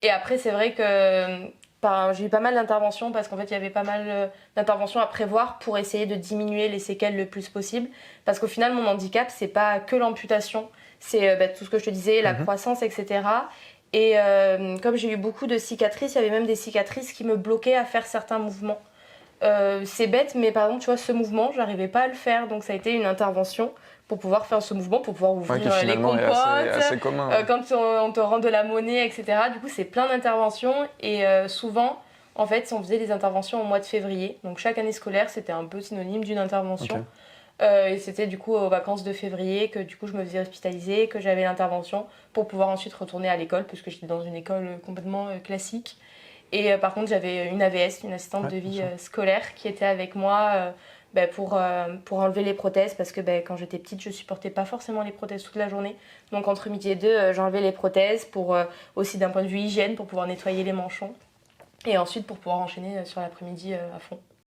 Et après, c'est vrai que j'ai eu pas mal d'interventions parce qu'en fait, il y avait pas mal d'interventions à prévoir pour essayer de diminuer les séquelles le plus possible. Parce qu'au final, mon handicap, c'est pas que l'amputation, c'est tout ce que je te disais, la croissance, etc. Et comme j'ai eu beaucoup de cicatrices, il y avait même des cicatrices qui me bloquaient à faire certains mouvements. C'est bête, mais par exemple, tu vois, ce mouvement, j'arrivais pas à le faire, donc ça a été une intervention pour pouvoir faire ce mouvement, pour pouvoir ouvrir les compotes, assez commun. quand on te rend de la monnaie, etc. Du coup, c'est plein d'interventions et souvent, en fait, on faisait des interventions au mois de février. Donc chaque année scolaire, c'était un peu synonyme d'une intervention. Ok. Et c'était du coup aux vacances de février que du coup je me faisais hospitaliser, que j'avais l'intervention pour pouvoir ensuite retourner à l'école, puisque j'étais dans une école complètement classique. Et par contre, j'avais une AVS, une assistante de vie scolaire, qui était avec moi pour enlever les prothèses, parce que quand j'étais petite, je supportais pas forcément les prothèses toute la journée. Donc entre midi et deux, j'enlevais les prothèses, pour aussi d'un point de vue hygiène, pour pouvoir nettoyer les manchons. Et ensuite pour pouvoir enchaîner sur l'après-midi à fond.